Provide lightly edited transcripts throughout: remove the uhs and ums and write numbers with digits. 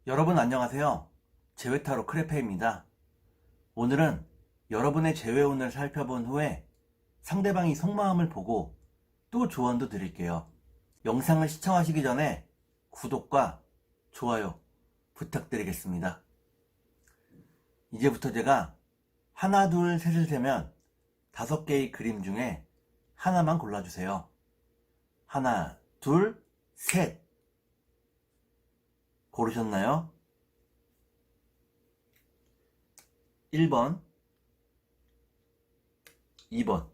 여러분 안녕하세요. 재회타로 크레페입니다. 오늘은 여러분의 재회운을 살펴본 후에 상대방이 속마음을 보고 또 조언도 드릴게요. 영상을 시청하시기 전에 구독과 좋아요 부탁드리겠습니다. 이제부터 제가 하나, 둘, 셋을 세면 5개의 그림 중에 하나만 골라주세요. 하나, 둘, 셋. 고르셨나요? 1번, 2번,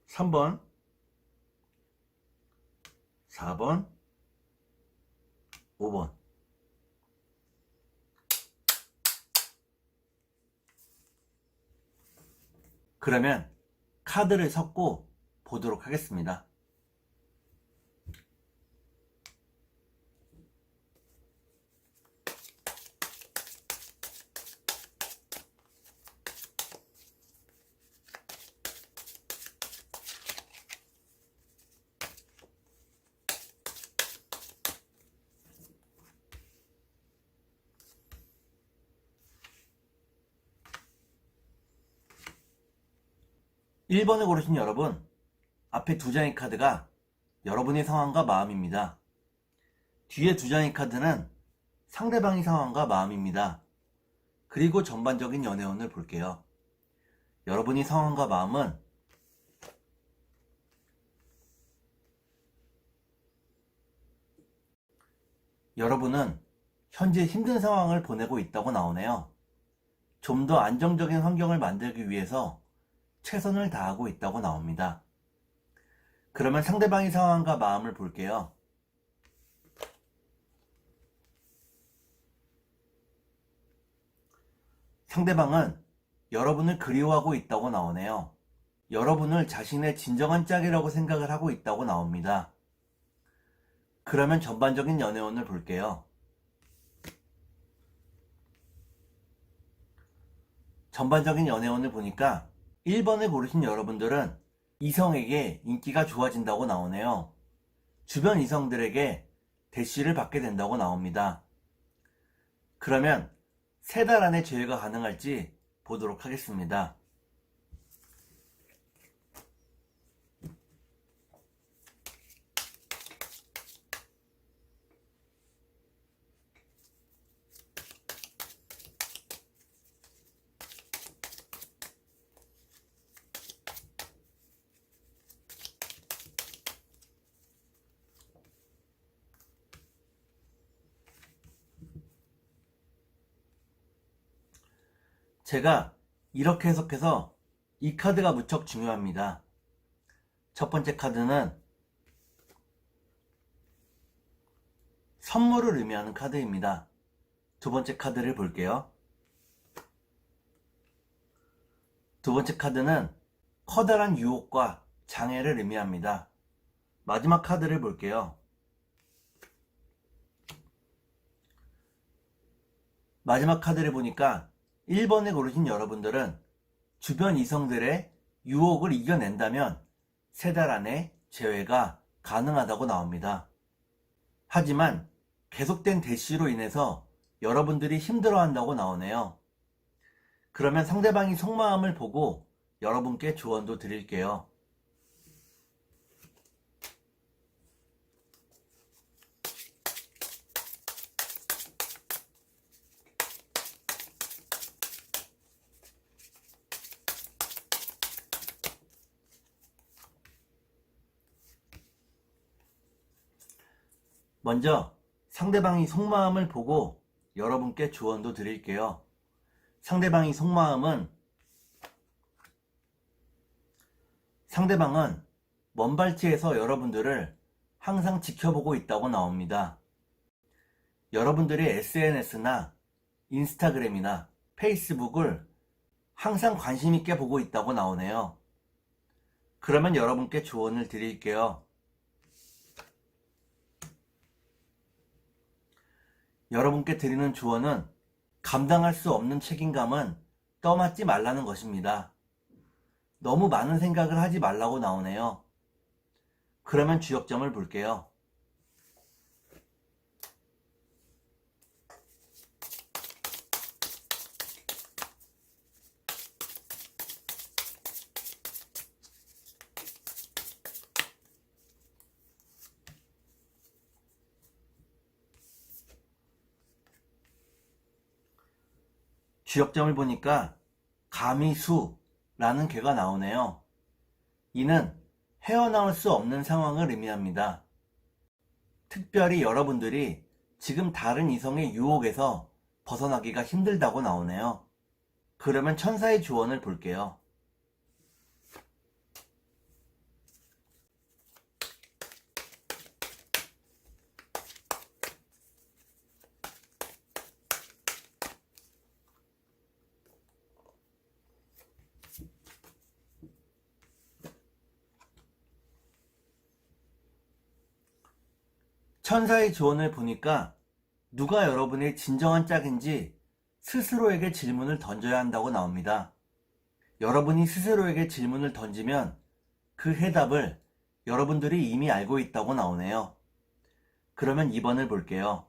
3번, 4번, 5번. 그러면 카드를 섞고 보도록 하겠습니다. 1번을 고르신 여러분, 앞에 2장의 카드가 여러분의 상황과 마음입니다. 뒤에 2장의 카드는 상대방의 상황과 마음입니다. 그리고 전반적인 연애운을 볼게요. 여러분의 상황과 마음은 여러분은 현재 힘든 상황을 보내고 있다고 나오네요. 좀 더 안정적인 환경을 만들기 위해서 최선을 다하고 있다고 나옵니다. 그러면 상대방의 상황과 마음을 볼게요. 상대방은 여러분을 그리워하고 있다고 나오네요. 여러분을 자신의 진정한 짝이라고 생각을 하고 있다고 나옵니다. 그러면 전반적인 연애운을 볼게요. 전반적인 연애운을 보니까 1번을 고르신 여러분들은 이성에게 인기가 좋아진다고 나오네요. 주변 이성들에게 대시를 받게 된다고 나옵니다. 그러면 3달 안에 재회가 가능할지 보도록 하겠습니다. 제가 이렇게 해석해서 이 카드가 무척 중요합니다. 첫 번째 카드는 선물을 의미하는 카드입니다. 두 번째 카드를 볼게요. 두 번째 카드는 커다란 유혹과 장애를 의미합니다. 마지막 카드를 볼게요. 마지막 카드를 보니까 1번에 고르신 여러분들은 주변 이성들의 유혹을 이겨낸다면 3달 안에 재회가 가능하다고 나옵니다. 하지만 계속된 대시로 인해서 여러분들이 힘들어한다고 나오네요. 그러면 상대방이 속마음을 보고 여러분께 조언도 드릴게요. 먼저 상대방이 속마음을 보고 여러분께 조언도 드릴게요. 상대방은 먼발치에서 여러분들을 항상 지켜보고 있다고 나옵니다. 여러분들이 SNS나 인스타그램이나 페이스북을 항상 관심 있게 보고 있다고 나오네요. 그러면 여러분께 조언을 드릴게요. 여러분께 드리는 조언은 감당할 수 없는 책임감은 떠맡지 말라는 것입니다. 너무 많은 생각을 하지 말라고 나오네요. 그러면 주역점을 볼게요. 주역점을 보니까 가미수라는 개가 나오네요. 이는 헤어나올 수 없는 상황을 의미합니다. 특별히 여러분들이 지금 다른 이성의 유혹에서 벗어나기가 힘들다고 나오네요. 그러면 천사의 조언을 볼게요. 천사의 조언을 보니까 누가 여러분의 진정한 짝인지 스스로에게 질문을 던져야 한다고 나옵니다. 여러분이 스스로에게 질문을 던지면 그 해답을 여러분들이 이미 알고 있다고 나오네요. 그러면 2번을 볼게요.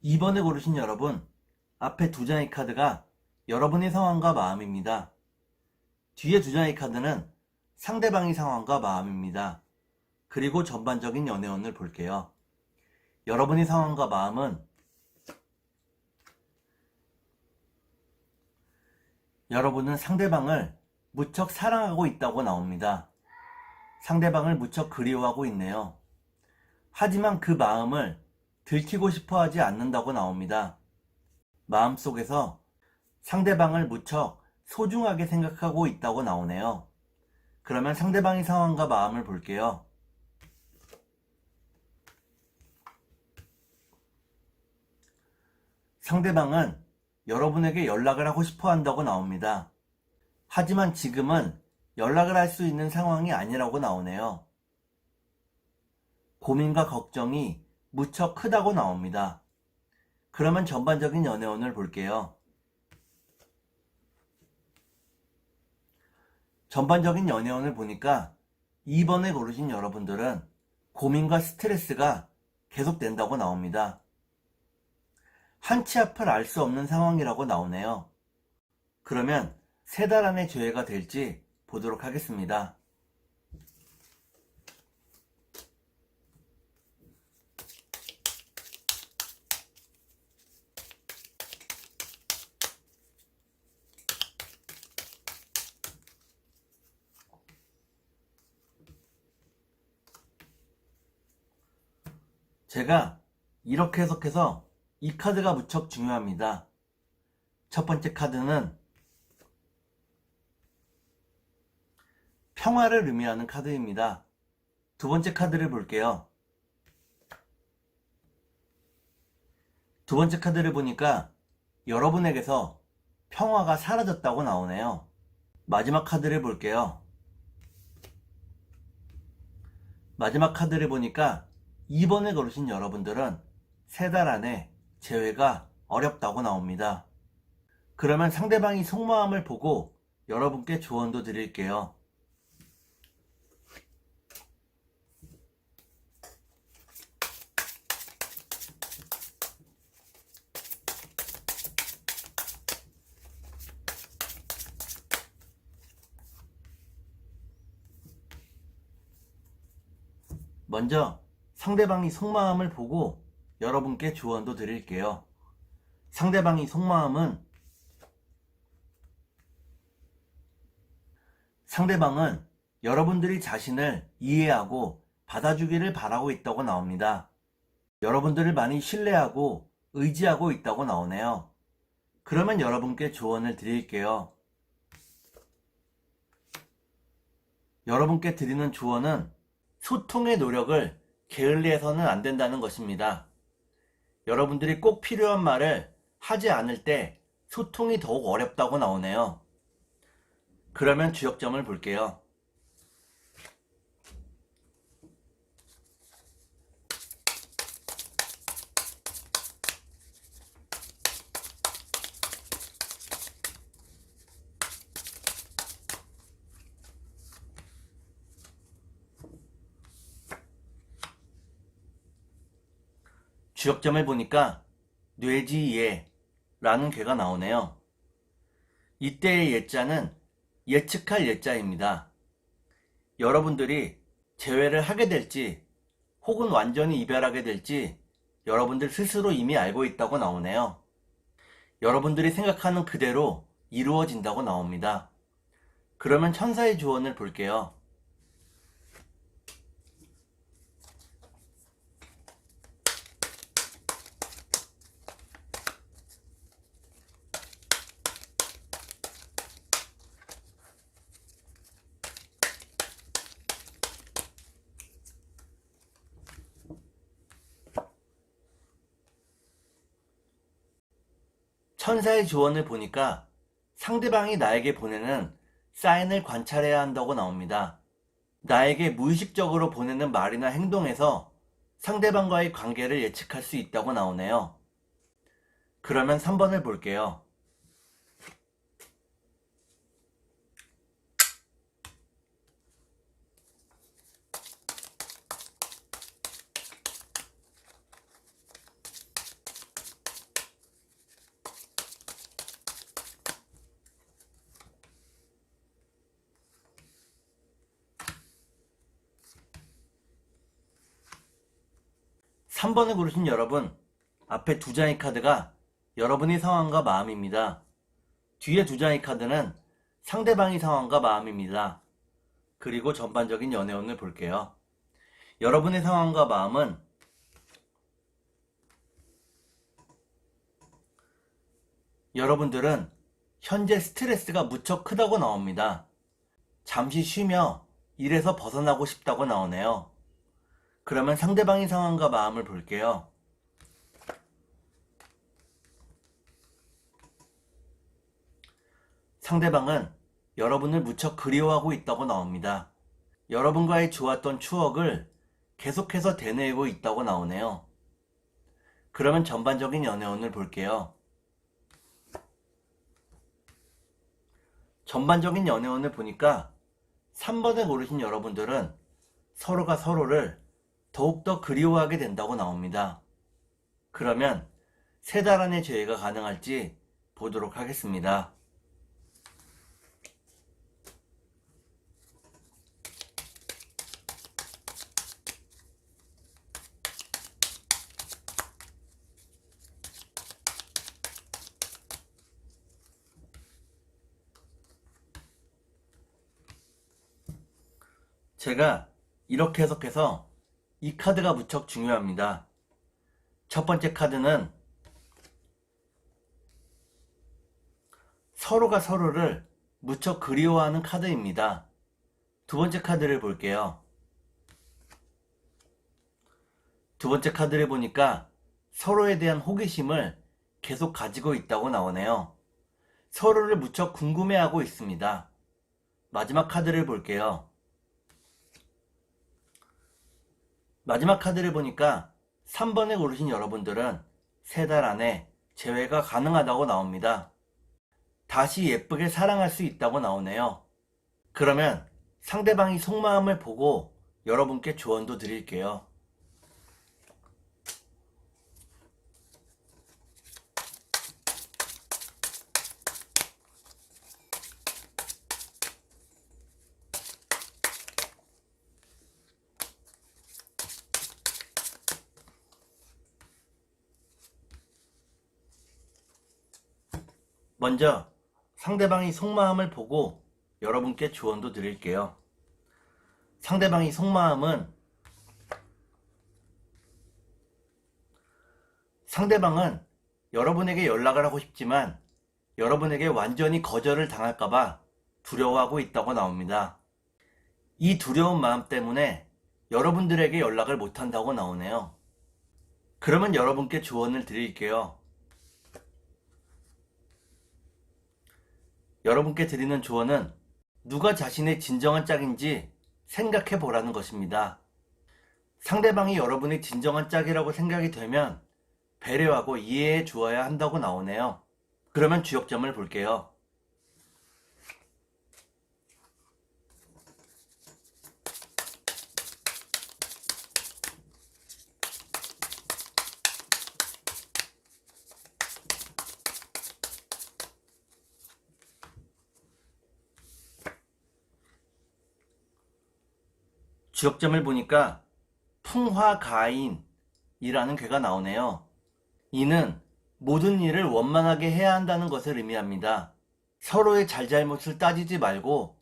(2번을) 고르신 여러분, 앞에 2장의 카드가 여러분의 상황과 마음입니다. 뒤에 2장의 카드는 상대방의 상황과 마음입니다. 그리고 전반적인 연애운을 볼게요. 여러분의 상황과 마음은 여러분은 상대방을 무척 사랑하고 있다고 나옵니다. 상대방을 무척 그리워하고 있네요. 하지만 그 마음을 들키고 싶어 하지 않는다고 나옵니다. 마음속에서 상대방을 무척 소중하게 생각하고 있다고 나오네요. 그러면 상대방의 상황과 마음을 볼게요. 상대방은 여러분에게 연락을 하고 싶어 한다고 나옵니다. 하지만 지금은 연락을 할 수 있는 상황이 아니라고 나오네요. 고민과 걱정이 무척 크다고 나옵니다. 그러면 전반적인 연애운을 볼게요. 전반적인 연애운을 보니까 2번을 고르신 여러분들은 고민과 스트레스가 계속된다고 나옵니다. 한치 앞을 알 수 없는 상황이라고 나오네요. 그러면 3달 안에 조회가 될지 보도록 하겠습니다. 제가 이렇게 해석해서 이 카드가 무척 중요합니다. 첫 번째 카드는 평화를 의미하는 카드입니다. 두 번째 카드를 볼게요. 두 번째 카드를 보니까 여러분에게서 평화가 사라졌다고 나오네요. 마지막 카드를 볼게요. 마지막 카드를 보니까 2번을 고르신 여러분들은 3달 안에 재회가 어렵다고 나옵니다. 그러면 상대방이 속마음을 보고 여러분께 조언도 드릴게요. 먼저 상대방이 속마음을 보고 여러분께 조언도 드릴게요. 상대방이 속마음은 상대방은 여러분들이 자신을 이해하고 받아주기를 바라고 있다고 나옵니다. 여러분들을 많이 신뢰하고 의지하고 있다고 나오네요. 그러면 여러분께 조언을 드릴게요. 여러분께 드리는 조언은 소통의 노력을 게을리해서는 안 된다는 것입니다. 여러분들이 꼭 필요한 말을 하지 않을 때 소통이 더욱 어렵다고 나오네요. 그러면 주역점을 볼게요. 주역점을 보니까 뇌지예 라는 괴가 나오네요. 이때의 예자는 예측할 예자입니다. 여러분들이 재회를 하게 될지 혹은 완전히 이별하게 될지 여러분들 스스로 이미 알고 있다고 나오네요. 여러분들이 생각하는 그대로 이루어진다고 나옵니다. 그러면 천사의 조언을 볼게요. '천사의 조언을 보니까 상대방이 나에게 보내는 사인을 관찰해야 한다고 나옵니다. 나에게 무의식적으로 보내는 말이나 행동에서 상대방과의 관계를 예측할 수 있다고 나오네요. 그러면 3번을 볼게요. 3번을 고르신 여러분, 앞에 두 장의 카드가 여러분의 상황과 마음입니다. 뒤에 두 장의 카드는 상대방의 상황과 마음입니다. 그리고 전반적인 연애운을 볼게요. 여러분의 상황과 마음은 여러분들은 현재 스트레스가 무척 크다고 나옵니다. 잠시 쉬며 일에서 벗어나고 싶다고 나오네요. 그러면 상대방의 상황과 마음을 볼게요. 상대방은 여러분을 무척 그리워하고 있다고 나옵니다. 여러분과의 좋았던 추억을 계속해서 되뇌이고 있다고 나오네요. 그러면 전반적인 연애운을 볼게요. 전반적인 연애운을 보니까 3번을 고르신 여러분들은 서로가 서로를 더욱더 그리워하게 된다고 나옵니다. 그러면 3달 안에 재회가 가능할지 보도록 하겠습니다. 제가 이렇게 해석해서 이 카드가 무척 중요합니다. 첫 번째 카드는 서로가 서로를 무척 그리워하는 카드입니다. 두 번째 카드를 볼게요. 두 번째 카드를 보니까 서로에 대한 호기심을 계속 가지고 있다고 나오네요. 서로를 무척 궁금해하고 있습니다. 마지막 카드를 볼게요. 마지막 카드를 보니까 3번에 고르신 여러분들은 3달 안에 재회가 가능하다고 나옵니다. 다시 예쁘게 사랑할 수 있다고 나오네요. 그러면 상대방이 속마음을 보고 여러분께 조언도 드릴게요. 먼저 상대방이 속마음을 보고 여러분께 조언도 드릴게요. 상대방이 속마음은 상대방은 여러분에게 연락을 하고 싶지만 여러분에게 완전히 거절을 당할까봐 두려워하고 있다고 나옵니다. 이 두려운 마음 때문에 여러분들에게 연락을 못한다고 나오네요. 그러면 여러분께 조언을 드릴게요. 여러분께 드리는 조언은 누가 자신의 진정한 짝인지 생각해 보라는 것입니다. 상대방이 여러분의 진정한 짝이라고 생각이 되면 배려하고 이해해 주어야 한다고 나오네요. 그러면 주역점을 볼게요. 주역점을 보니까 풍화가인이라는 괴가 나오네요. 이는 모든 일을 원만하게 해야 한다는 것을 의미합니다. 서로의 잘잘못을 따지지 말고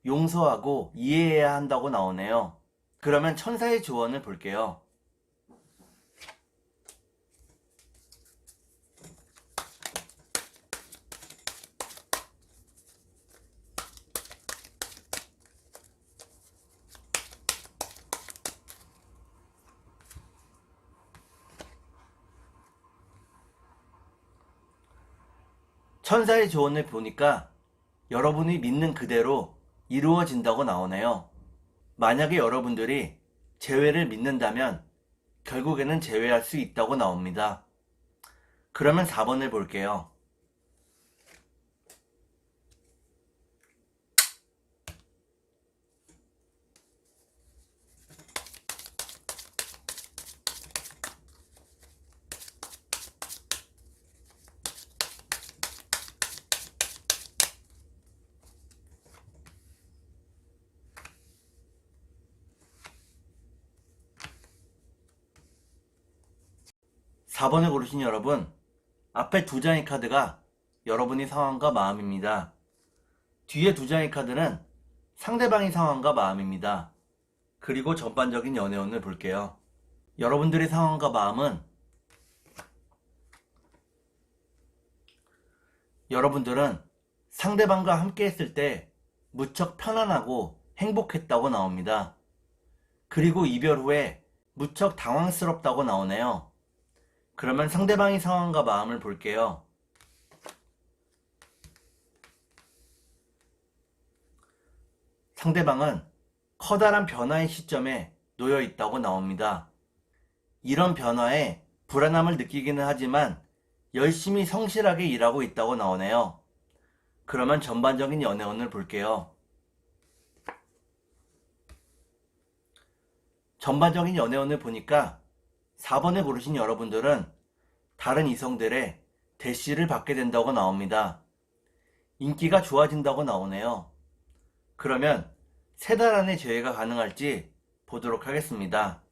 용서하고 이해해야 한다고 나오네요. 그러면 천사의 조언을 볼게요. 천사의 조언을 보니까 여러분이 믿는 그대로 이루어진다고 나오네요. 만약에 여러분들이 재회를 믿는다면 결국에는 재회할 수 있다고 나옵니다. 그러면 4번을 볼게요. 사 4번을 고르신 여러분, 앞에 두 장의 카드가 여러분의 상황과 마음입니다. 뒤에 두 장의 카드는 상대방의 상황과 마음입니다. 그리고 전반적인 연애운을 볼게요. 여러분들의 상황과 마음은 여러분들은 상대방과 함께 했을 때 무척 편안하고 행복했다고 나옵니다. 그리고 이별 후에 무척 당황스럽다고 나오네요. 그러면 상대방의 상황과 마음을 볼게요. 상대방은 커다란 변화의 시점에 놓여 있다고 나옵니다. 이런 변화에 불안함을 느끼기는 하지만 열심히 성실하게 일하고 있다고 나오네요. 그러면 전반적인 연애운을 볼게요. 전반적인 연애운을 보니까 4번을 고르신 여러분들은 다른 이성들의 대시를 받게 된다고 나옵니다. 인기가 좋아진다고 나오네요. 그러면 3달 안에 재회가 가능할지 보도록 하겠습니다.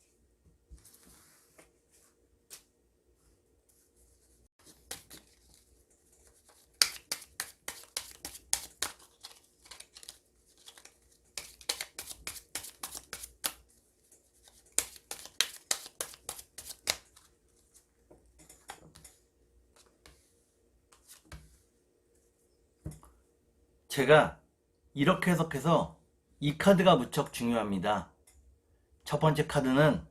제가 이렇게 해석해서 이 카드가 무척 중요합니다. 첫 번째 카드는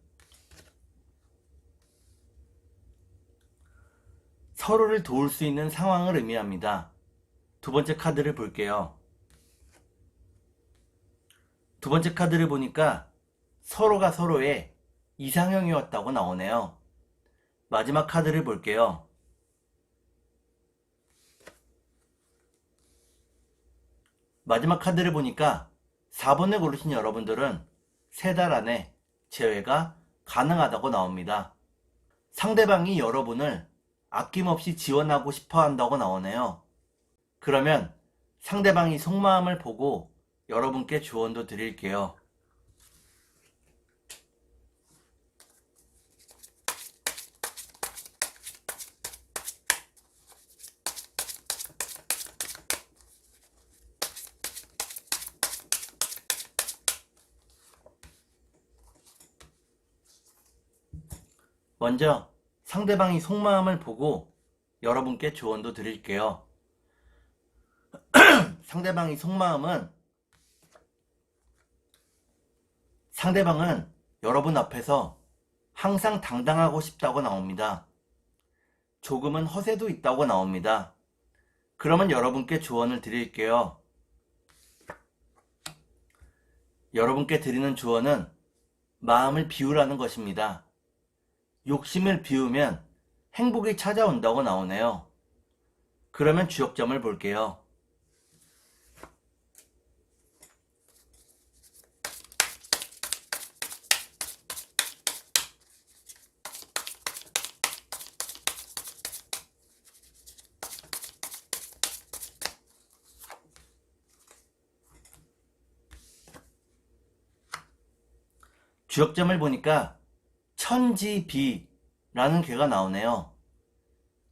서로를 도울 수 있는 상황을 의미합니다. 두 번째 카드를 볼게요. 두 번째 카드를 보니까 서로가 서로의 이상형이었다고 나오네요. 마지막 카드를 볼게요. 마지막 카드를 보니까 4번을 고르신 여러분들은 3달 안에 재회가 가능하다고 나옵니다. 상대방이 여러분을 아낌없이 지원하고 싶어 한다고 나오네요. 그러면 상대방이 속마음을 보고 여러분께 조언도 드릴게요. 먼저 상대방이 속마음을 보고 여러분께 조언도 드릴게요. 상대방의 속마음은 상대방은 여러분 앞에서 항상 당당하고 싶다고 나옵니다. 조금은 허세도 있다고 나옵니다. 그러면 여러분께 조언을 드릴게요. 여러분께 드리는 조언은 마음을 비우라는 것입니다. 욕심을 비우면 행복이 찾아온다고 나오네요. 그러면 주역점을 볼게요. 주역점을 보니까 천지비라는 괴가 나오네요.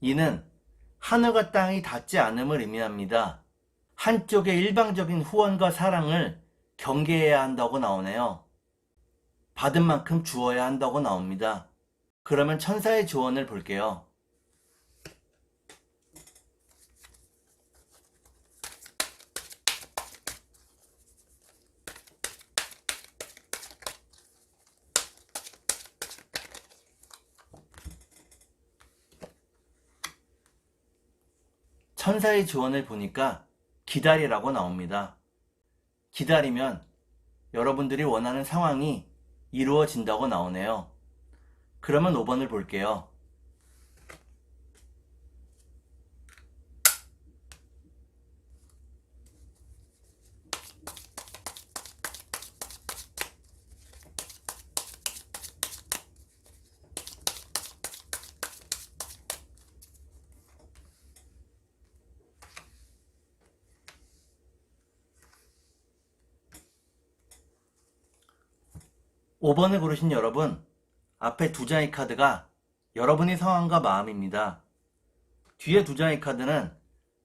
이는 하늘과 땅이 닿지 않음을 의미합니다. 한쪽의 일방적인 후원과 사랑을 경계해야 한다고 나오네요. 받은 만큼 주어야 한다고 나옵니다. 그러면 천사의 조언을 볼게요. 천사의 조언을 보니까 기다리라고 나옵니다. 기다리면 여러분들이 원하는 상황이 이루어진다고 나오네요. 그러면 5번을 볼게요. (5번을) 고르신 여러분, 앞에 두 장의 카드가 여러분의 상황과 마음입니다. 뒤에 두 장의 카드는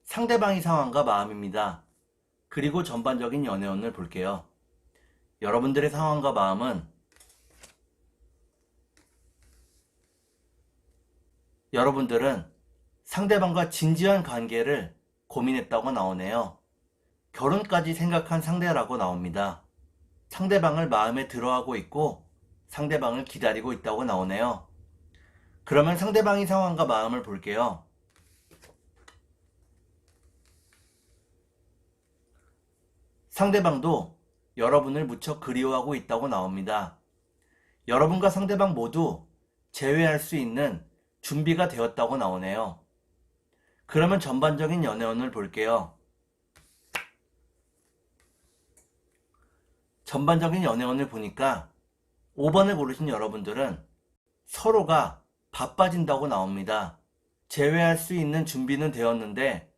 상대방의 상황과 마음입니다. 그리고 전반적인 연애운을 볼게요. 여러분들의 상황과 마음은 여러분들은 상대방과 진지한 관계를 고민했다고 나오네요. 결혼까지 생각한 상대라고 나옵니다. 상대방을 마음에 들어하고 있고 상대방을 기다리고 있다고 나오네요. 그러면 상대방의 상황과 마음을 볼게요. 상대방도 여러분을 무척 그리워하고 있다고 나옵니다. 여러분과 상대방 모두 재회할 수 있는 준비가 되었다고 나오네요. 그러면 전반적인 연애운을 볼게요. 전반적인 연애운을 보니까 5번을 고르신 여러분들은 서로가 바빠진다고 나옵니다. 재회할 수 있는 준비는 되었는데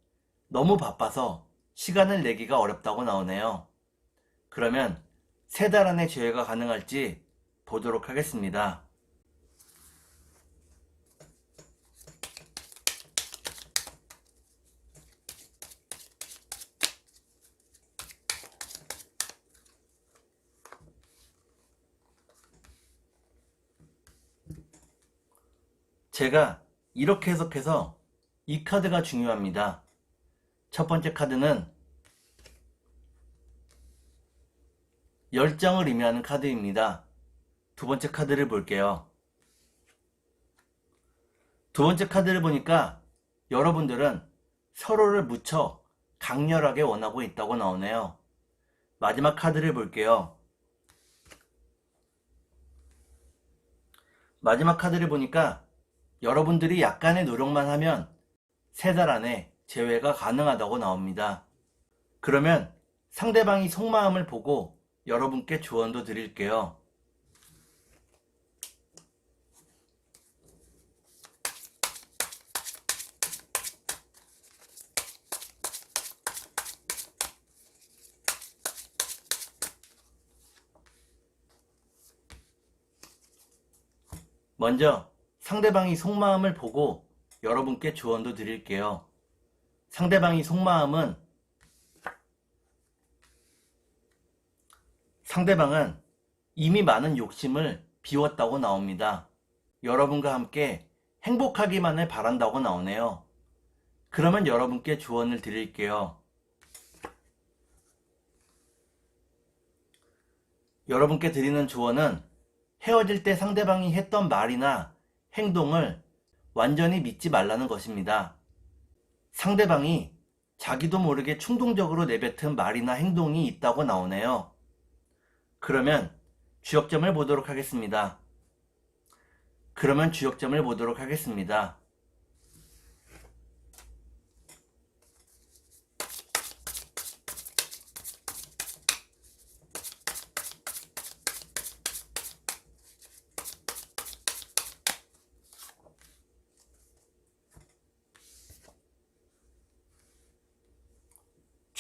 너무 바빠서 시간을 내기가 어렵다고 나오네요. 그러면 3달 안에 재회가 가능할지 보도록 하겠습니다. 제가 이렇게 해석해서 이 카드가 중요합니다. 첫 번째 카드는 열정을 의미하는 카드입니다. 두 번째 카드를 볼게요. 두 번째 카드를 보니까 여러분들은 서로를 무척 강렬하게 원하고 있다고 나오네요. 마지막 카드를 볼게요. 마지막 카드를 보니까 여러분들이 약간의 노력만 하면 3달 안에 재회가 가능하다고 나옵니다. 그러면 상대방이 속마음을 보고 여러분께 조언도 드릴게요. 먼저 상대방이 속마음을 보고 여러분께 조언도 드릴게요. 상대방이 속마음은 상대방은 이미 많은 욕심을 비웠다고 나옵니다. 여러분과 함께 행복하기만을 바란다고 나오네요. 그러면 여러분께 조언을 드릴게요. 여러분께 드리는 조언은 헤어질 때 상대방이 했던 말이나 행동을 완전히 믿지 말라는 것입니다. 상대방이 자기도 모르게 충동적으로 내뱉은 말이나 행동이 있다고 나오네요. 그러면 주역점을 보도록 하겠습니다.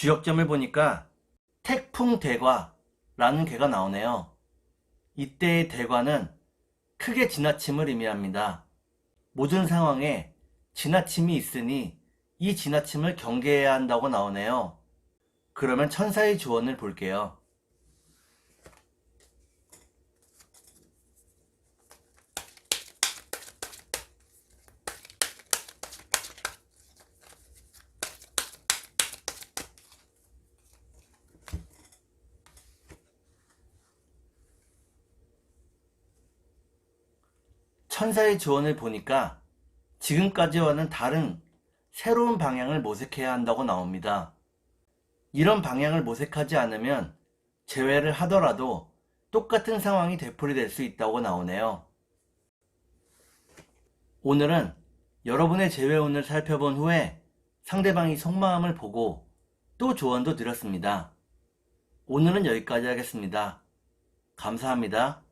주역점을 보니까 태풍대과라는 괴가 나오네요. 이때의 대과는 크게 지나침을 의미합니다. 모든 상황에 지나침이 있으니 이 지나침을 경계해야 한다고 나오네요. 그러면 천사의 조언을 볼게요. 천사의 조언을 보니까 지금까지와는 다른 새로운 방향을 모색해야 한다고 나옵니다. 이런 방향을 모색하지 않으면 재회를 하더라도 똑같은 상황이 되풀이될 수 있다고 나오네요. 오늘은 여러분의 재회운을 살펴본 후에 상대방이 속마음을 보고 또 조언도 드렸습니다. 오늘은 여기까지 하겠습니다. 감사합니다.